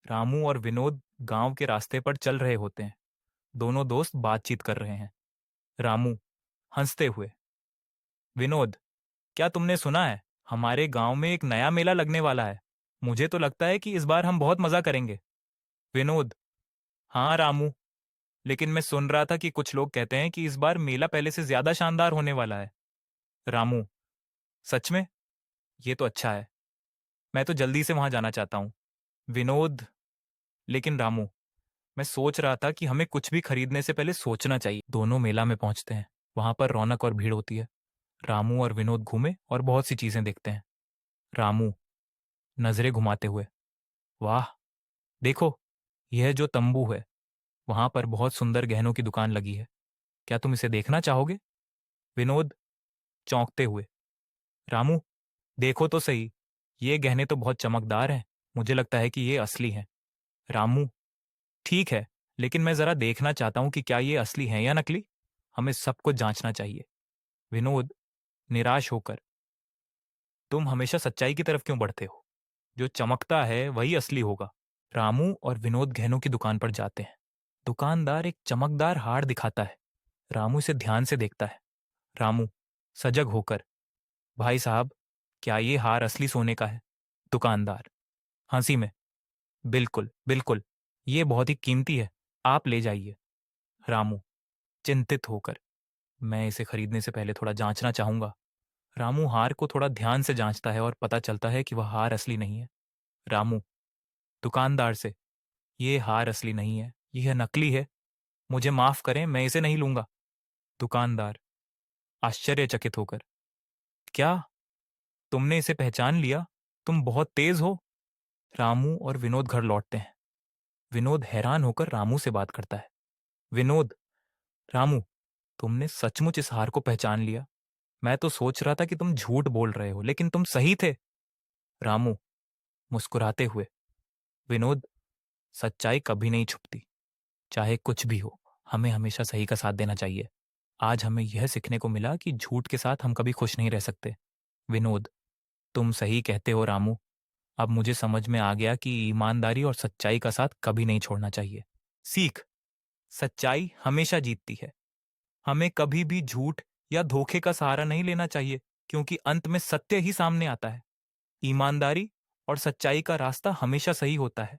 रामू और विनोद गांव के रास्ते पर चल रहे होते हैं। दोनों दोस्त बातचीत कर रहे हैं। रामू हंसते हुए, विनोद, क्या तुमने सुना है? हमारे गांव में एक नया मेला लगने वाला है। मुझे तो लगता है कि इस बार हम बहुत मजा करेंगे। विनोद, हाँ रामू, लेकिन मैं सुन रहा था कि कुछ लोग कहते हैं कि इस बार मेला पहले से ज्यादा शानदार होने वाला है। रामू, सच में? ये तो अच्छा है। मैं तो जल्दी से वहां जाना चाहता हूँ। विनोद, लेकिन रामू, मैं सोच रहा था कि हमें कुछ भी खरीदने से पहले सोचना चाहिए। दोनों मेला में पहुंचते हैं। वहां पर रौनक और भीड़ होती है। रामू और विनोद घूमे और बहुत सी चीजें देखते हैं। रामू नजरें घुमाते हुए, वाह, देखो, यह जो तंबू है, वहां पर बहुत सुंदर गहनों की दुकान लगी है। क्या तुम इसे देखना चाहोगे? विनोद चौंकते हुए, रामू, देखो तो सही, ये गहने तो बहुत चमकदार हैं। मुझे लगता है कि ये असली हैं। रामू, ठीक है, लेकिन मैं जरा देखना चाहता हूं कि क्या ये असली हैं या नकली। हमें सब कुछ जांचना चाहिए। विनोद निराश होकर, तुम हमेशा सच्चाई की तरफ क्यों बढ़ते हो? जो चमकता है वही असली होगा। रामू और विनोद गहनों की दुकान पर जाते हैं। दुकानदार एक चमकदार हार दिखाता है। रामू इसे ध्यान से देखता है। रामू सजग होकर, भाई साहब, क्या ये हार असली सोने का है? दुकानदार हंसी में, बिल्कुल बिल्कुल, ये बहुत ही कीमती है, आप ले जाइए। रामू चिंतित होकर, मैं इसे खरीदने से पहले थोड़ा जांचना चाहूंगा। रामू हार को थोड़ा ध्यान से जांचता है और पता चलता है कि वह हार असली नहीं है। रामू दुकानदार से, ये हार असली नहीं है, यह नकली है। मुझे माफ करें, मैं इसे नहीं लूंगा। दुकानदार आश्चर्यचकित होकर, क्या तुमने इसे पहचान लिया? तुम बहुत तेज हो। रामू और विनोद घर लौटते हैं। विनोद हैरान होकर रामू से बात करता है। विनोद, रामू, तुमने सचमुच इस हार को पहचान लिया? मैं तो सोच रहा था कि तुम झूठ बोल रहे हो, लेकिन तुम सही थे। रामू मुस्कुराते हुए, विनोद, सच्चाई कभी नहीं छुपती। चाहे कुछ भी हो, हमें हमेशा सही का साथ देना चाहिए। आज हमें यह सीखने को मिला कि झूठ के साथ हम कभी खुश नहीं रह सकते। विनोद, तुम सही कहते हो रामू। अब मुझे समझ में आ गया कि ईमानदारी और सच्चाई का साथ कभी नहीं छोड़ना चाहिए। सीख, सच्चाई हमेशा जीतती है। हमें कभी भी झूठ या धोखे का सहारा नहीं लेना चाहिए, क्योंकि अंत में सत्य ही सामने आता है। ईमानदारी और सच्चाई का रास्ता हमेशा सही होता है।